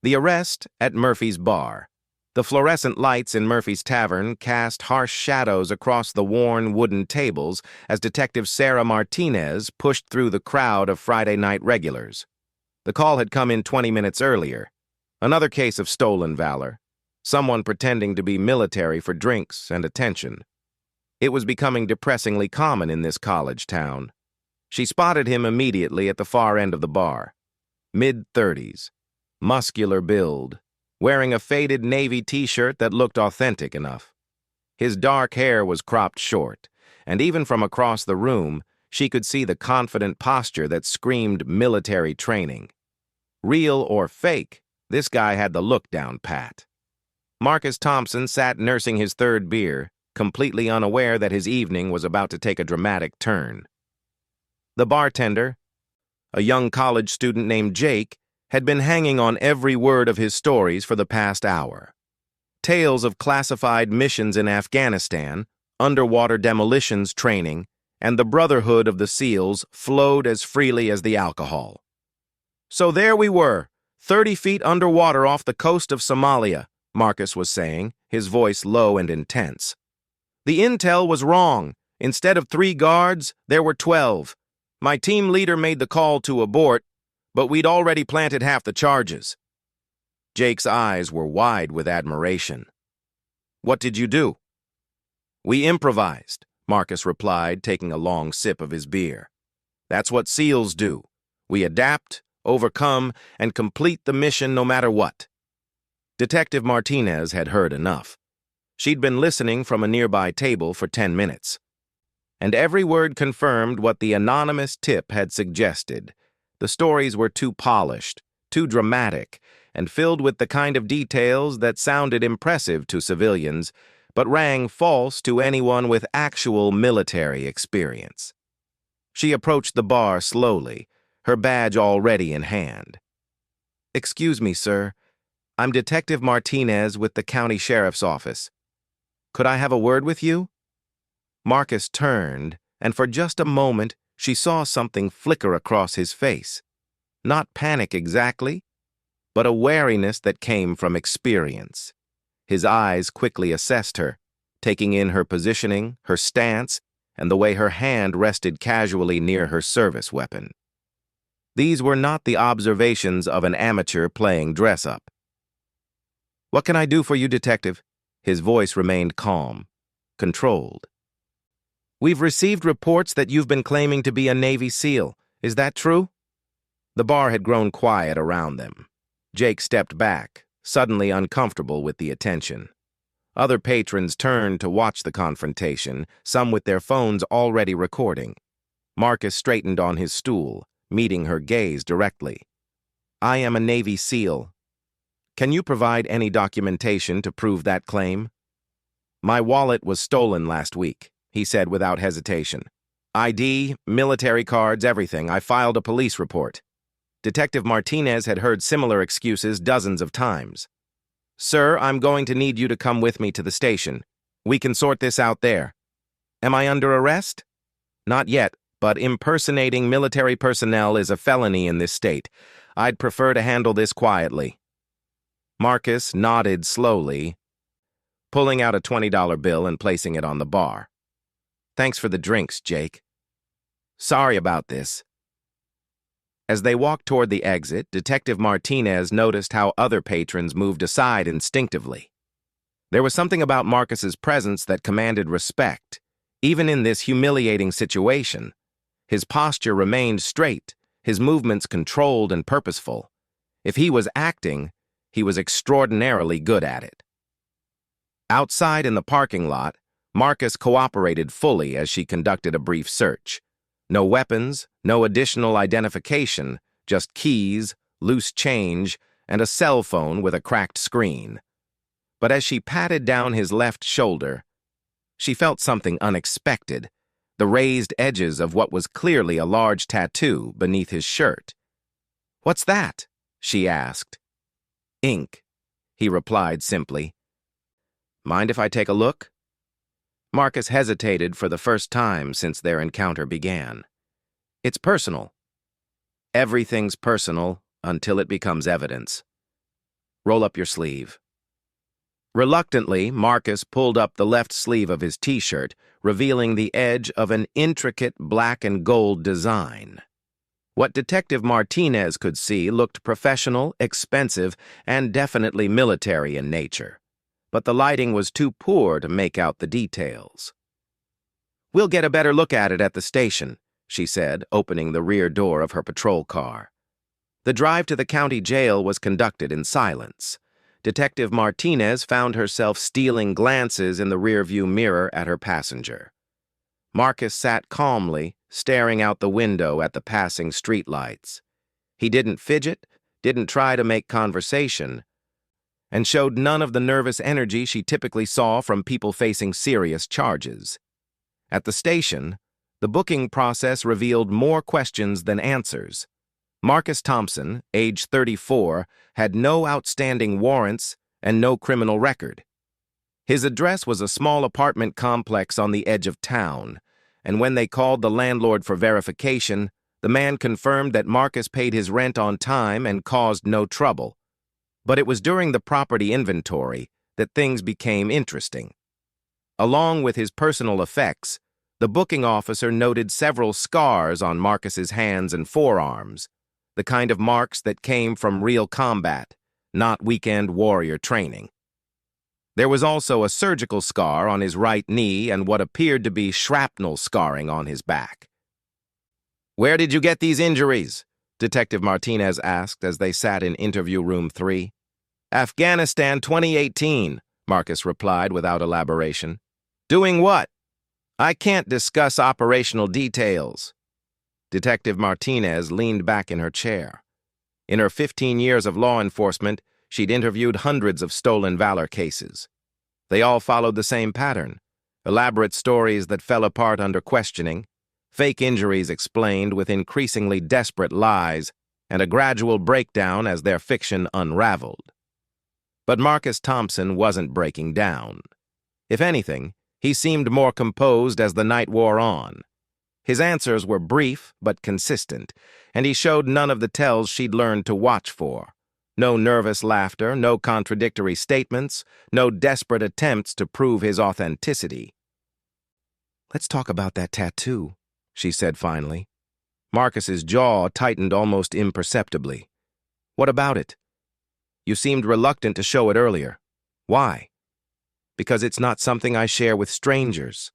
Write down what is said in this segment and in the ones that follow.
The arrest at Murphy's bar. The fluorescent lights in Murphy's tavern cast harsh shadows across the worn wooden tables as Detective Sarah Martinez pushed through the crowd of Friday night regulars. The call had come in 20 minutes earlier. Another case of stolen valor. Someone pretending to be military for drinks and attention. It was becoming depressingly common in this college town. She spotted him immediately at the far end of the bar. Mid-30s. Muscular build, wearing a faded navy t-shirt that looked authentic enough. His dark hair was cropped short, and even from across the room, she could see the confident posture that screamed military training. Real or fake, this guy had the look down pat. Marcus Thompson sat nursing his third beer, completely unaware that his evening was about to take a dramatic turn. The bartender, a young college student named Jake, had been hanging on every word of his stories for the past hour. Tales of classified missions in Afghanistan, underwater demolitions training, and the Brotherhood of the SEALs flowed as freely as the alcohol. So there we were, 30 feet underwater off the coast of Somalia, Marcus was saying, his voice low and intense. The intel was wrong. Instead of 3 guards, there were 12. My team leader made the call to abort, but we'd already planted half the charges. Jake's eyes were wide with admiration. What did you do? We improvised, Marcus replied, taking a long sip of his beer. That's what SEALs do. We adapt, overcome, and complete the mission no matter what. Detective Martinez had heard enough. She'd been listening from a nearby table for 10 minutes. And every word confirmed what the anonymous tip had suggested. The stories were too polished, too dramatic, and filled with the kind of details that sounded impressive to civilians, but rang false to anyone with actual military experience. She approached the bar slowly, her badge already in hand. Excuse me, sir. I'm Detective Martinez with the County Sheriff's Office. Could I have a word with you? Marcus turned, and for just a moment, she saw something flicker across his face. Not panic exactly, but a wariness that came from experience. His eyes quickly assessed her, taking in her positioning, her stance, and the way her hand rested casually near her service weapon. These were not the observations of an amateur playing dress-up. What can I do for you, Detective? His voice remained calm, controlled. We've received reports that you've been claiming to be a Navy SEAL. Is that true? The bar had grown quiet around them. Jake stepped back, suddenly uncomfortable with the attention. Other patrons turned to watch the confrontation, some with their phones already recording. Marcus straightened on his stool, meeting her gaze directly. I am a Navy SEAL. Can you provide any documentation to prove that claim? My wallet was stolen last week, he said without hesitation. ID, military cards, everything. I filed a police report. Detective Martinez had heard similar excuses dozens of times. Sir, I'm going to need you to come with me to the station. We can sort this out there. Am I under arrest? Not yet, but impersonating military personnel is a felony in this state. I'd prefer to handle this quietly. Marcus nodded slowly, pulling out a $20 bill and placing it on the bar. Thanks for the drinks, Jake. Sorry about this. As they walked toward the exit, Detective Martinez noticed how other patrons moved aside instinctively. There was something about Marcus's presence that commanded respect, even in this humiliating situation. His posture remained straight, his movements controlled and purposeful. If he was acting, he was extraordinarily good at it. Outside in the parking lot, Marcus cooperated fully as she conducted a brief search. No weapons, no additional identification, just keys, loose change, and a cell phone with a cracked screen. But as she patted down his left shoulder, she felt something unexpected, the raised edges of what was clearly a large tattoo beneath his shirt. "What's that?" she asked. "Ink," he replied simply. "Mind if I take a look?" Marcus hesitated for the first time since their encounter began. "It's personal." "Everything's personal until it becomes evidence." Roll up your sleeve." Reluctantly, Marcus pulled up the left sleeve of his t-shirt, revealing the edge of an intricate black and gold design. What Detective Martinez could see looked professional, expensive, and definitely military in nature, but the lighting was too poor to make out the details. "We'll get a better look at it at the station," she said, opening the rear door of her patrol car. The drive to the county jail was conducted in silence. Detective Martinez found herself stealing glances in the rearview mirror at her passenger. Marcus sat calmly, staring out the window at the passing streetlights. He didn't fidget, didn't try to make conversation, and showed none of the nervous energy she typically saw from people facing serious charges. At the station, the booking process revealed more questions than answers. Marcus Thompson, age 34, had no outstanding warrants and no criminal record. His address was a small apartment complex on the edge of town, and when they called the landlord for verification, the man confirmed that Marcus paid his rent on time and caused no trouble. But it was during the property inventory that things became interesting. Along with his personal effects, the booking officer noted several scars on Marcus's hands and forearms, the kind of marks that came from real combat, not weekend warrior training. There was also a surgical scar on his right knee and what appeared to be shrapnel scarring on his back. "Where did you get these injuries?" Detective Martinez asked as they sat in interview room 3. "Afghanistan 2018, Marcus replied without elaboration. "Doing what?" "I can't discuss operational details." Detective Martinez leaned back in her chair. In her 15 years of law enforcement, she'd interviewed hundreds of stolen valor cases. They all followed the same pattern: elaborate stories that fell apart under questioning, fake injuries explained with increasingly desperate lies, and a gradual breakdown as their fiction unraveled. But Marcus Thompson wasn't breaking down. If anything, he seemed more composed as the night wore on. His answers were brief but consistent, and he showed none of the tells she'd learned to watch for. No nervous laughter, no contradictory statements, no desperate attempts to prove his authenticity. "Let's talk about that tattoo," she said finally. Marcus's jaw tightened almost imperceptibly. "What about it? You seemed reluctant to show it earlier. Why?" "Because it's not something I share with strangers."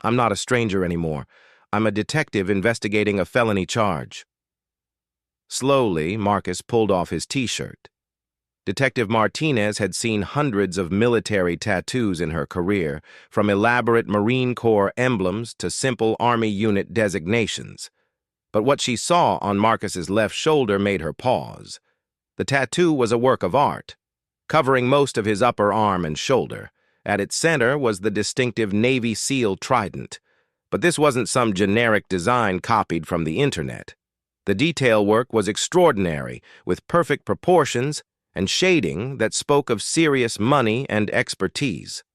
"I'm not a stranger anymore. I'm a detective investigating a felony charge." Slowly, Marcus pulled off his t-shirt. Detective Martinez had seen hundreds of military tattoos in her career, from elaborate Marine Corps emblems to simple Army unit designations. But what she saw on Marcus's left shoulder made her pause. The tattoo was a work of art, covering most of his upper arm and shoulder. At its center was the distinctive Navy SEAL trident. But this wasn't some generic design copied from the internet. The detail work was extraordinary, with perfect proportions and shading that spoke of serious money and expertise.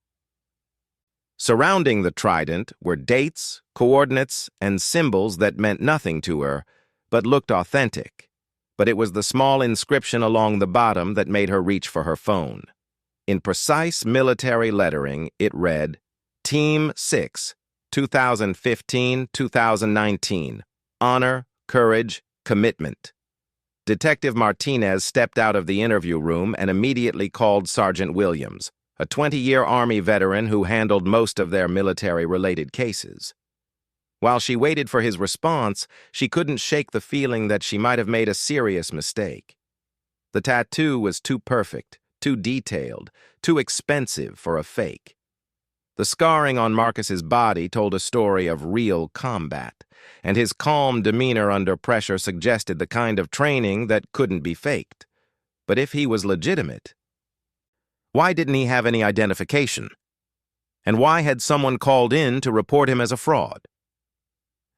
Surrounding the trident were dates, coordinates, and symbols that meant nothing to her, but looked authentic. But it was the small inscription along the bottom that made her reach for her phone. In precise military lettering, it read, Team 6, 2015-2019, Honor, Courage, Commitment. Detective Martinez stepped out of the interview room and immediately called Sergeant Williams, a 20-year Army veteran who handled most of their military-related cases. While she waited for his response, she couldn't shake the feeling that she might have made a serious mistake. The tattoo was too perfect, too detailed, too expensive for a fake. The scarring on Marcus's body told a story of real combat, and his calm demeanor under pressure suggested the kind of training that couldn't be faked. But if he was legitimate, why didn't he have any identification? And why had someone called in to report him as a fraud?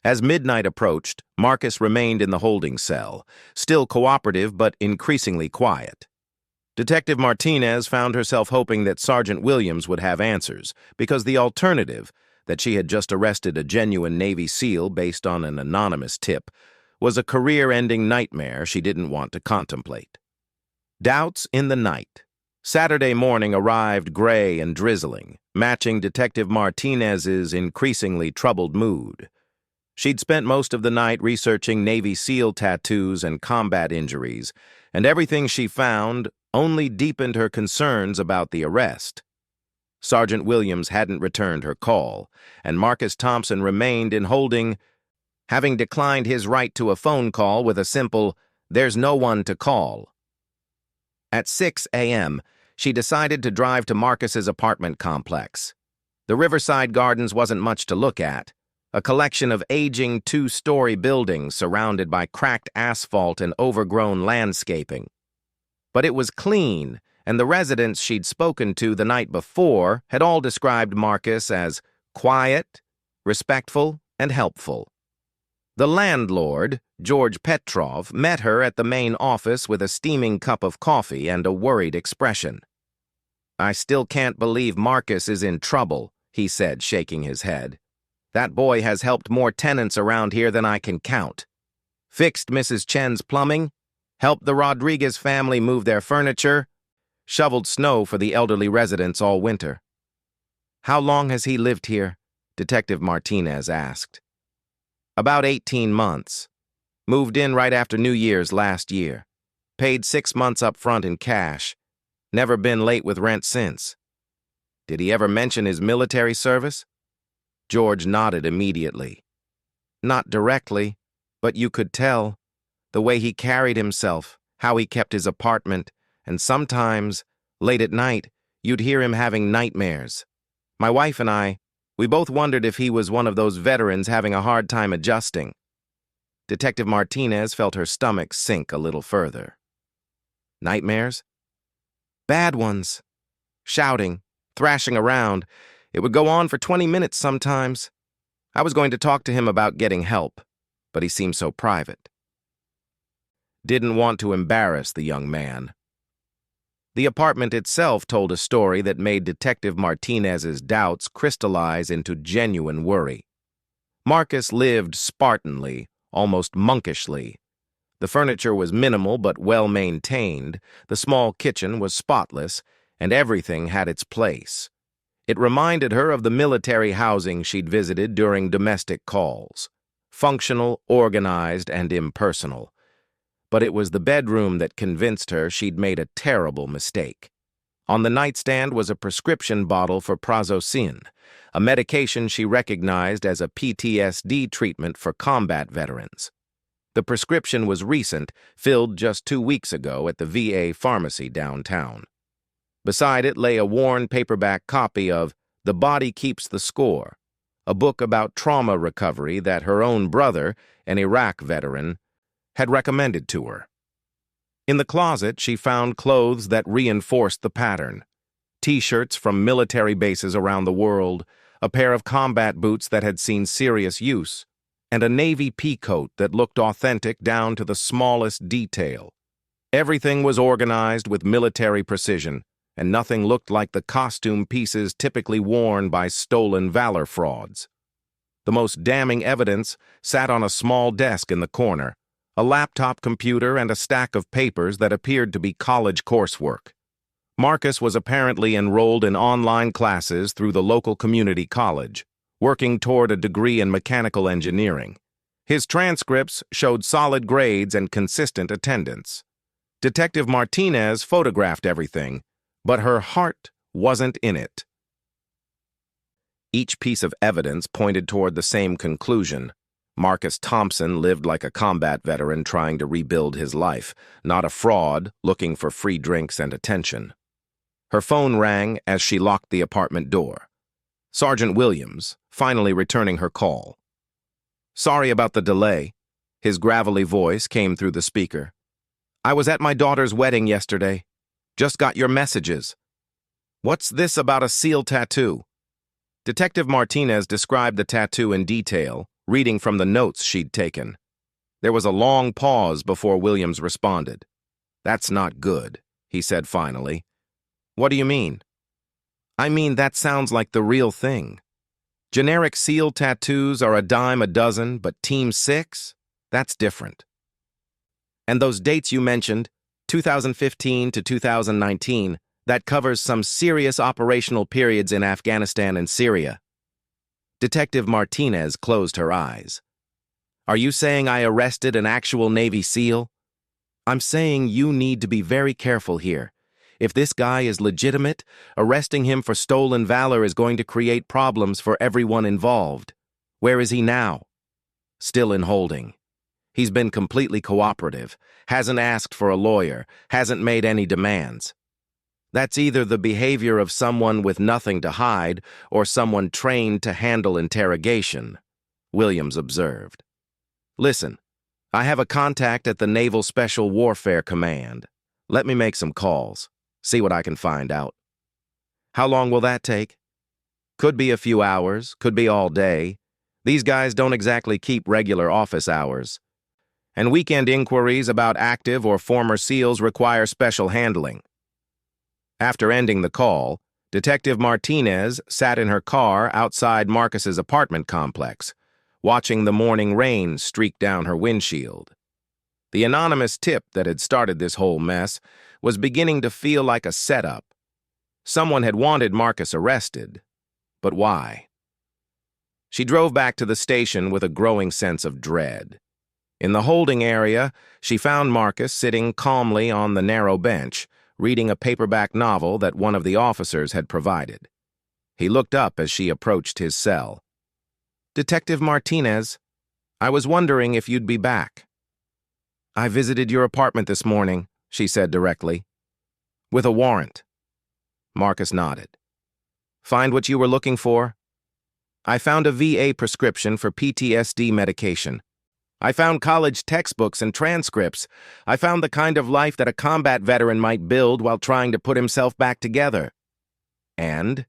As midnight approached, Marcus remained in the holding cell, still cooperative but increasingly quiet. Detective Martinez found herself hoping that Sergeant Williams would have answers, because the alternative, that she had just arrested a genuine Navy SEAL based on an anonymous tip, was a career-ending nightmare she didn't want to contemplate. Doubts in the night. Saturday morning arrived gray and drizzling, matching Detective Martinez's increasingly troubled mood. She'd spent most of the night researching Navy SEAL tattoos and combat injuries, and everything she found only deepened her concerns about the arrest. Sergeant Williams hadn't returned her call, and Marcus Thompson remained in holding, having declined his right to a phone call with a simple, "There's no one to call." At 6 a.m., she decided to drive to Marcus's apartment complex. The Riverside Gardens wasn't much to look at, a collection of aging two-story buildings surrounded by cracked asphalt and overgrown landscaping. But it was clean, and the residents she'd spoken to the night before had all described Marcus as quiet, respectful, and helpful. The landlord, George Petrov, met her at the main office with a steaming cup of coffee and a worried expression. "I still can't believe Marcus is in trouble," he said, shaking his head. "That boy has helped more tenants around here than I can count. Fixed Mrs. Chen's plumbing, helped the Rodriguez family move their furniture, shoveled snow for the elderly residents all winter." "How long has he lived here?" Detective Martinez asked. "About 18 months. Moved in right after New Year's last year. Paid 6 months up front in cash. Never been late with rent since." "Did he ever mention his military service?" George nodded immediately. "Not directly, but you could tell. The way he carried himself, how he kept his apartment, and sometimes, late at night, you'd hear him having nightmares. My wife and we both wondered if he was one of those veterans having a hard time adjusting." Detective Martinez felt her stomach sink a little further. "Nightmares?" "Bad ones. Shouting, thrashing around. It would go on for 20 minutes sometimes. I was going to talk to him about getting help, but he seemed so private." Didn't want to embarrass the young man. The apartment itself told a story that made Detective Martinez's doubts crystallize into genuine worry. Marcus lived Spartanly, almost monkishly. The furniture was minimal but well-maintained, the small kitchen was spotless, and everything had its place. It reminded her of the military housing she'd visited during domestic calls. Functional, organized, and impersonal. But it was the bedroom that convinced her she'd made a terrible mistake. On the nightstand was a prescription bottle for prazosin, a medication she recognized as a PTSD treatment for combat veterans. The prescription was recent, filled just 2 weeks ago at the VA pharmacy downtown. Beside it lay a worn paperback copy of The Body Keeps the Score, a book about trauma recovery that her own brother, an Iraq veteran, had recommended to her. In the closet, she found clothes that reinforced the pattern. T-shirts from military bases around the world, a pair of combat boots that had seen serious use, and a navy peacoat that looked authentic down to the smallest detail. Everything was organized with military precision, and nothing looked like the costume pieces typically worn by stolen valor frauds. The most damning evidence sat on a small desk in the corner, a laptop computer and a stack of papers that appeared to be college coursework. Marcus was apparently enrolled in online classes through the local community college, working toward a degree in mechanical engineering. His transcripts showed solid grades and consistent attendance. Detective Martinez photographed everything, but her heart wasn't in it. Each piece of evidence pointed toward the same conclusion. Marcus Thompson lived like a combat veteran trying to rebuild his life, not a fraud looking for free drinks and attention. Her phone rang as she locked the apartment door. Sergeant Williams, finally returning her call. "Sorry about the delay." His gravelly voice came through the speaker. "I was at my daughter's wedding yesterday. Just got your messages." "What's this about a SEAL tattoo?" Detective Martinez described the tattoo in detail, reading from the notes she'd taken. There was a long pause before Williams responded. "That's not good," he said finally. "What do you mean?" "I mean, that sounds like the real thing. Generic SEAL tattoos are a dime a dozen, but Team 6? That's different." "And those dates you mentioned, 2015 to 2019, that covers some serious operational periods in Afghanistan and Syria. Detective Martinez closed her eyes. Are you saying I arrested an actual Navy SEAL? I'm saying you need to be very careful here. If this guy is legitimate, arresting him for stolen valor is going to create problems for everyone involved. Where is he now? Still in holding. He's been completely cooperative, hasn't asked for a lawyer, hasn't made any demands. That's either the behavior of someone with nothing to hide or someone trained to handle interrogation, Williams observed. Listen, I have a contact at the Naval Special Warfare Command. Let me make some calls, see what I can find out. How long will that take? Could be a few hours, could be all day. These guys don't exactly keep regular office hours. And weekend inquiries about active or former SEALs require special handling. After ending the call, Detective Martinez sat in her car outside Marcus's apartment complex, watching the morning rain streak down her windshield. The anonymous tip that had started this whole mess was beginning to feel like a setup. Someone had wanted Marcus arrested, but why? She drove back to the station with a growing sense of dread. In the holding area, she found Marcus sitting calmly on the narrow bench, reading a paperback novel that one of the officers had provided. He looked up as she approached his cell. Detective Martinez, I was wondering if you'd be back. I visited your apartment this morning, she said directly. With a warrant. Marcus nodded. Find what you were looking for? I found a VA prescription for PTSD medication. I found college textbooks and transcripts. I found the kind of life that a combat veteran might build while trying to put himself back together. And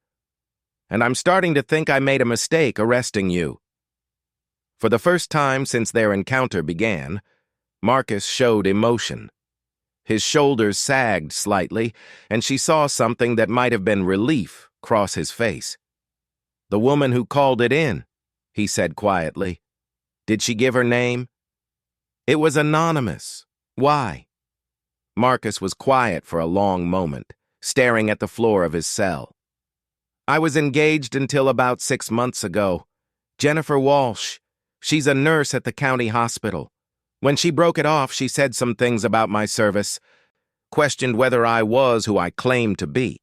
I'm starting to think I made a mistake arresting you. For the first time since their encounter began, Marcus showed emotion. His shoulders sagged slightly, and she saw something that might have been relief cross his face. The woman who called it in, he said quietly. Did she give her name? It was anonymous. Why? Marcus was quiet for a long moment, staring at the floor of his cell. I was engaged until about 6 months ago. Jennifer Walsh. She's a nurse at the county hospital. When she broke it off, she said some things about my service, questioned whether I was who I claimed to be.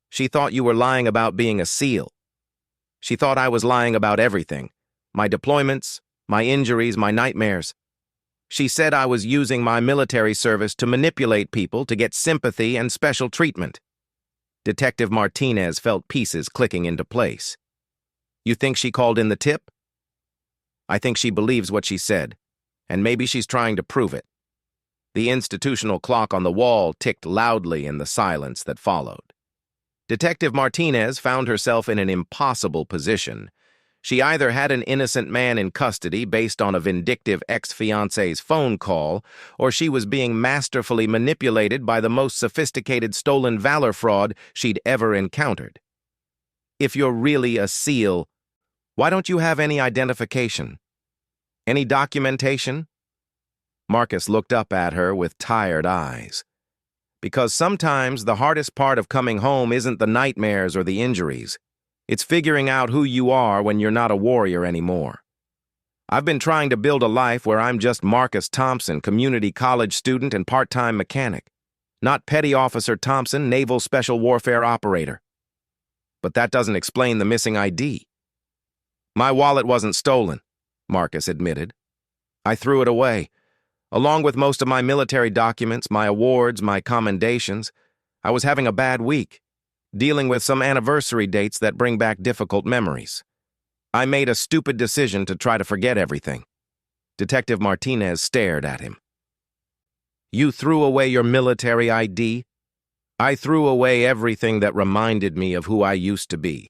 She thought you were lying about being a SEAL. She thought I was lying about everything. My deployments, my injuries, my nightmares. She said I was using my military service to manipulate people to get sympathy and special treatment. Detective Martinez felt pieces clicking into place. You think she called in the tip? I think she believes what she said, and maybe she's trying to prove it. The institutional clock on the wall ticked loudly in the silence that followed. Detective Martinez found herself in an impossible position. She either had an innocent man in custody based on a vindictive ex-fiance's phone call, or she was being masterfully manipulated by the most sophisticated stolen valor fraud she'd ever encountered. If you're really a SEAL, why don't you have any identification? Any documentation? Marcus looked up at her with tired eyes. Because sometimes the hardest part of coming home isn't the nightmares or the injuries. It's figuring out who you are when you're not a warrior anymore. I've been trying to build a life where I'm just Marcus Thompson, community college student and part-time mechanic, not Petty Officer Thompson, Naval Special Warfare Operator. But that doesn't explain the missing ID. My wallet wasn't stolen, Marcus admitted. I threw it away. Along with most of my military documents, my awards, my commendations, I was having a bad week, dealing with some anniversary dates that bring back difficult memories. I made a stupid decision to try to forget everything. Detective Martinez stared at him. You threw away your military ID? I threw away everything that reminded me of who I used to be.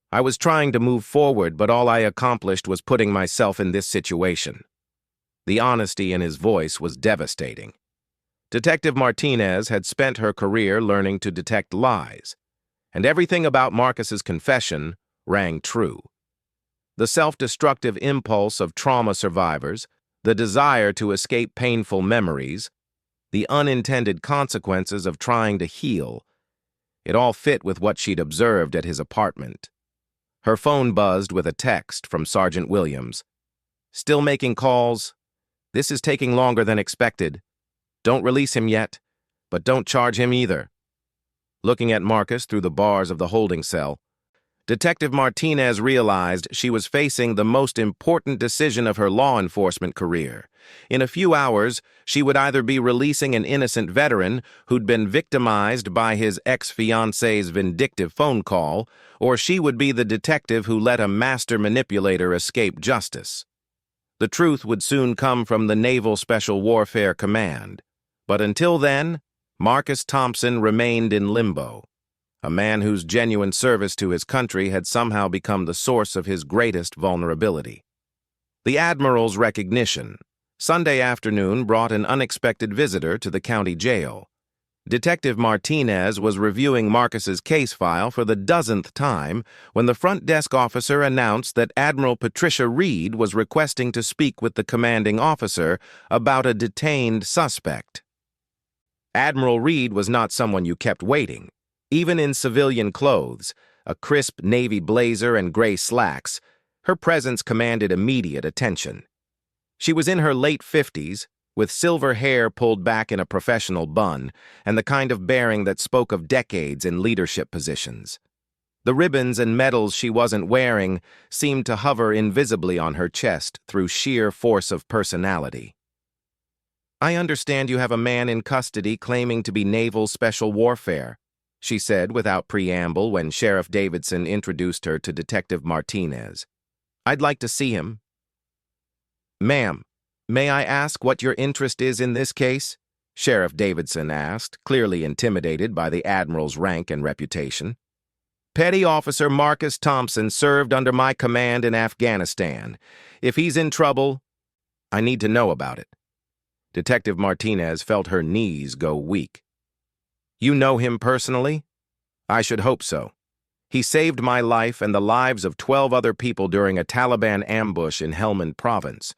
I was trying to move forward, but all I accomplished was putting myself in this situation. The honesty in his voice was devastating. Detective Martinez had spent her career learning to detect lies, and everything about Marcus's confession rang true. The self-destructive impulse of trauma survivors, the desire to escape painful memories, the unintended consequences of trying to heal. It all fit with what she'd observed at his apartment. Her phone buzzed with a text from Sergeant Williams. "Still making calls. This is taking longer than expected. Don't release him yet, but don't charge him either." Looking at Marcus through the bars of the holding cell, Detective Martinez realized she was facing the most important decision of her law enforcement career. In a few hours, she would either be releasing an innocent veteran who'd been victimized by his ex-fiance's vindictive phone call, or she would be the detective who let a master manipulator escape justice. The truth would soon come from the Naval Special Warfare Command. But until then, Marcus Thompson remained in limbo. A man whose genuine service to his country had somehow become the source of his greatest vulnerability. The Admiral's recognition. Sunday afternoon brought an unexpected visitor to the county jail. Detective Martinez was reviewing Marcus's case file for the dozenth time when the front desk officer announced that Admiral Patricia Reed was requesting to speak with the commanding officer about a detained suspect. Admiral Reed was not someone you kept waiting. Even in civilian clothes, a crisp navy blazer and gray slacks, her presence commanded immediate attention. She was in her late 50s, with silver hair pulled back in a professional bun, and the kind of bearing that spoke of decades in leadership positions. The ribbons and medals she wasn't wearing seemed to hover invisibly on her chest through sheer force of personality. "I understand you have a man in custody claiming to be Naval Special Warfare," she said without preamble when Sheriff Davidson introduced her to Detective Martinez. "I'd like to see him." "Ma'am, may I ask what your interest is in this case?" Sheriff Davidson asked, clearly intimidated by the Admiral's rank and reputation. "Petty Officer Marcus Thompson served under my command in Afghanistan. If he's in trouble, I need to know about it." Detective Martinez felt her knees go weak. "You know him personally?" "I should hope so. He saved my life and the lives of 12 other people during a Taliban ambush in Helmand Province.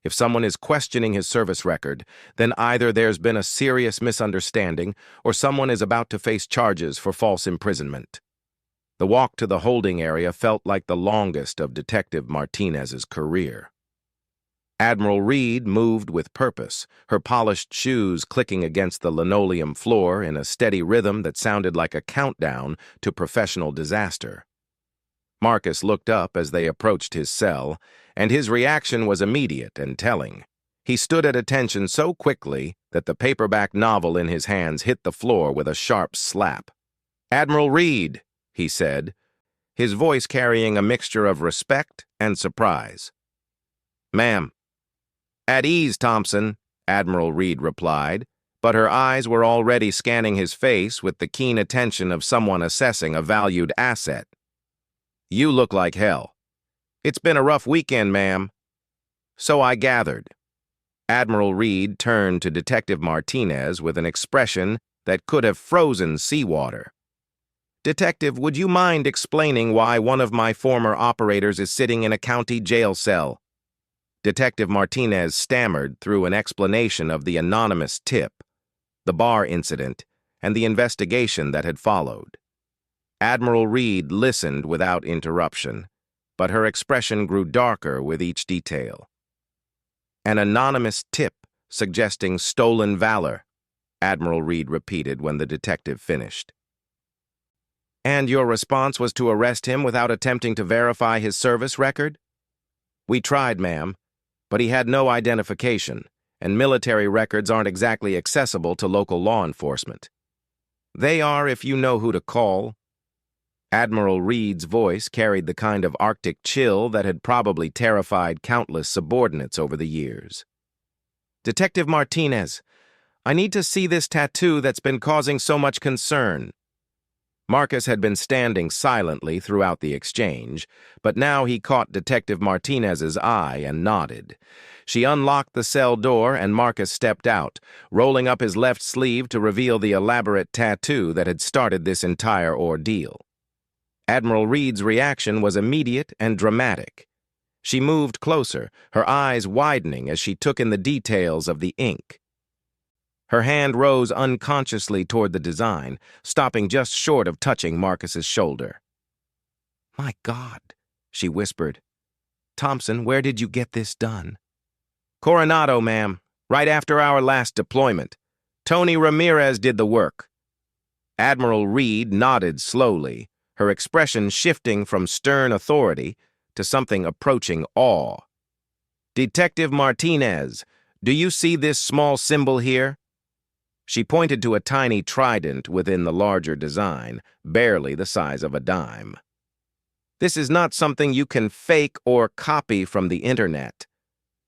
If someone is questioning his service record, then either there's been a serious misunderstanding or someone is about to face charges for false imprisonment." The walk to the holding area felt like the longest of Detective Martinez's career. Admiral Reed moved with purpose, her polished shoes clicking against the linoleum floor in a steady rhythm that sounded like a countdown to professional disaster. Marcus looked up as they approached his cell, and his reaction was immediate and telling. He stood at attention so quickly that the paperback novel in his hands hit the floor with a sharp slap. "Admiral Reed," he said, his voice carrying a mixture of respect and surprise. "Ma'am." "At ease, Thompson," Admiral Reed replied, but her eyes were already scanning his face with the keen attention of someone assessing a valued asset. "You look like hell." "It's been a rough weekend, ma'am." "So I gathered." Admiral Reed turned to Detective Martinez with an expression that could have frozen seawater. "Detective, would you mind explaining why one of my former operators is sitting in a county jail cell?" Detective Martinez stammered through an explanation of the anonymous tip, the bar incident, and the investigation that had followed. Admiral Reed listened without interruption, but her expression grew darker with each detail. "An anonymous tip suggesting stolen valor," Admiral Reed repeated when the detective finished. "And your response was to arrest him without attempting to verify his service record?" "We tried, ma'am, but he had no identification, and military records aren't exactly accessible to local law enforcement." "They are if you know who to call." Admiral Reed's voice carried the kind of Arctic chill that had probably terrified countless subordinates over the years. "Detective Martinez, I need to see this tattoo that's been causing so much concern." Marcus had been standing silently throughout the exchange, but now he caught Detective Martinez's eye and nodded. She unlocked the cell door and Marcus stepped out, rolling up his left sleeve to reveal the elaborate tattoo that had started this entire ordeal. Admiral Reed's reaction was immediate and dramatic. She moved closer, her eyes widening as she took in the details of the ink. Her hand rose unconsciously toward the design, stopping just short of touching Marcus's shoulder. "My God," she whispered. "Thompson, where did you get this done?" "Coronado, ma'am. Right after our last deployment. Tony Ramirez did the work." Admiral Reed nodded slowly, her expression shifting from stern authority to something approaching awe. "Detective Martinez, do you see this small symbol here?" She pointed to a tiny trident within the larger design, barely the size of a dime. "This is not something you can fake or copy from the internet."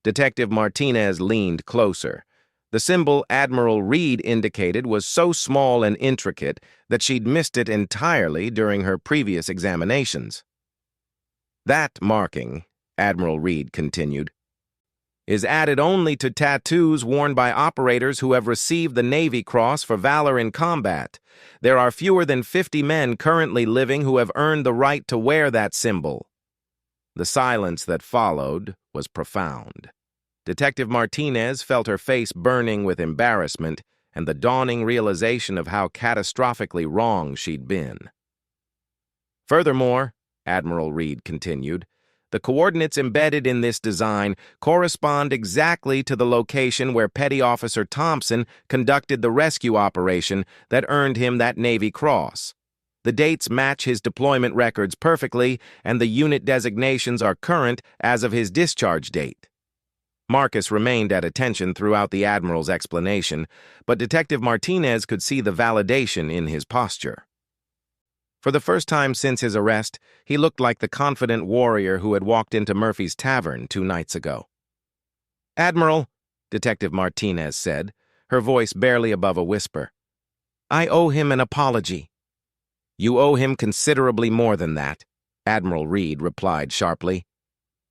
Detective Martinez leaned closer. The symbol Admiral Reed indicated was so small and intricate that she'd missed it entirely during her previous examinations. "That marking," Admiral Reed continued, "is added only to tattoos worn by operators who have received the Navy Cross for valor in combat. There are fewer than 50 men currently living who have earned the right to wear that symbol." The silence that followed was profound. Detective Martinez felt her face burning with embarrassment and the dawning realization of how catastrophically wrong she'd been. "Furthermore," Admiral Reed continued, "the coordinates embedded in this design correspond exactly to the location where Petty Officer Thompson conducted the rescue operation that earned him that Navy Cross. The dates match his deployment records perfectly, and the unit designations are current as of his discharge date." Marcus remained at attention throughout the Admiral's explanation, but Detective Martinez could see the validation in his posture. For the first time since his arrest, he looked like the confident warrior who had walked into Murphy's tavern 2 nights ago. "Admiral," Detective Martinez said, her voice barely above a whisper, "I owe him an apology." "You owe him considerably more than that," Admiral Reed replied sharply.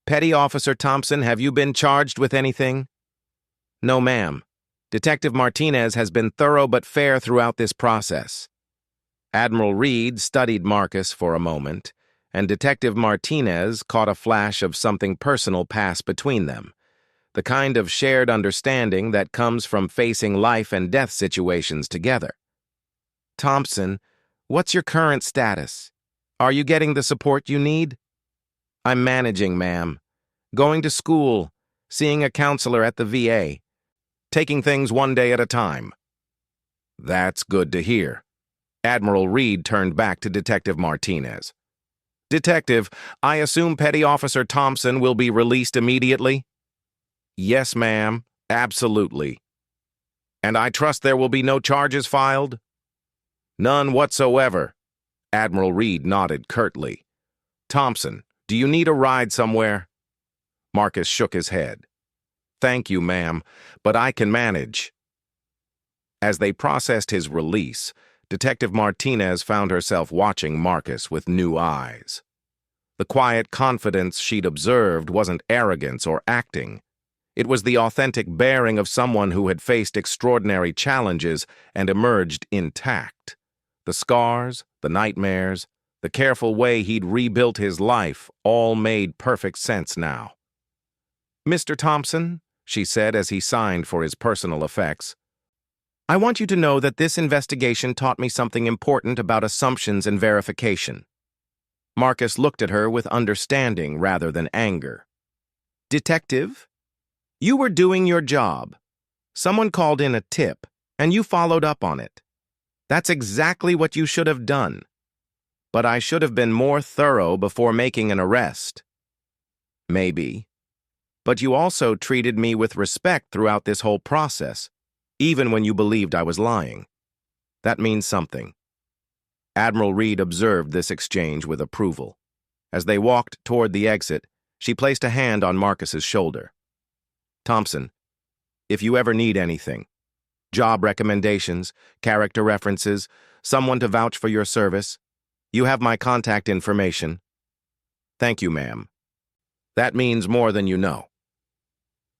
"Petty Officer Thompson, have you been charged with anything?" "No, ma'am. Detective Martinez has been thorough but fair throughout this process." Admiral Reed studied Marcus for a moment, and Detective Martinez caught a flash of something personal pass between them, the kind of shared understanding that comes from facing life and death situations together. "Thompson, what's your current status? Are you getting the support you need?" "I'm managing, ma'am. Going to school, seeing a counselor at the VA. Taking things one day at a time." "That's good to hear." Admiral Reed turned back to Detective Martinez. "Detective, I assume Petty Officer Thompson will be released immediately?" "Yes, ma'am. Absolutely." "And I trust there will be no charges filed?" "None whatsoever." Admiral Reed nodded curtly. "Thompson, do you need a ride somewhere?" Marcus shook his head. "Thank you, ma'am, but I can manage." As they processed his release, Detective Martinez found herself watching Marcus with new eyes. The quiet confidence she'd observed wasn't arrogance or acting. It was the authentic bearing of someone who had faced extraordinary challenges and emerged intact. The scars, the nightmares, the careful way he'd rebuilt his life all made perfect sense now. "Mr. Thompson," she said as he signed for his personal effects, "I want you to know that this investigation taught me something important about assumptions and verification." Marcus looked at her with understanding rather than anger. "Detective, you were doing your job. Someone called in a tip, and you followed up on it. That's exactly what you should have done. But I should have been more thorough before making an arrest." "Maybe. But you also treated me with respect throughout this whole process, even when you believed I was lying. That means something." Admiral Reed observed this exchange with approval. As they walked toward the exit, she placed a hand on Marcus's shoulder. "Thompson, if you ever need anything, job recommendations, character references, someone to vouch for your service, you have my contact information." "Thank you, ma'am. That means more than you know."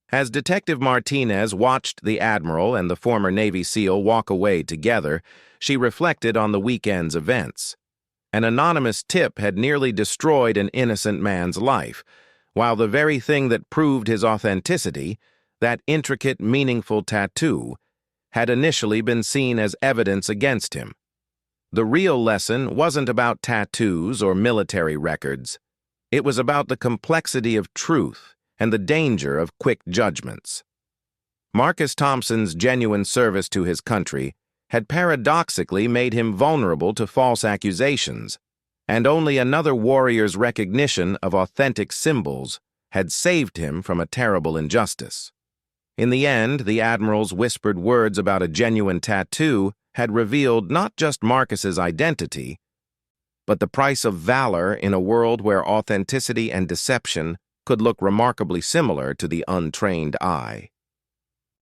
As Detective Martinez watched the Admiral and the former Navy SEAL walk away together, she reflected on the weekend's events. An anonymous tip had nearly destroyed an innocent man's life, while the very thing that proved his authenticity, that intricate, meaningful tattoo, had initially been seen as evidence against him. The real lesson wasn't about tattoos or military records. It was about the complexity of truth and the danger of quick judgments. Marcus Thompson's genuine service to his country had paradoxically made him vulnerable to false accusations, and only another warrior's recognition of authentic symbols had saved him from a terrible injustice. In the end, the Admiral's whispered words about a genuine tattoo had revealed not just Marcus's identity, but the price of valor in a world where authenticity and deception could look remarkably similar to the untrained eye.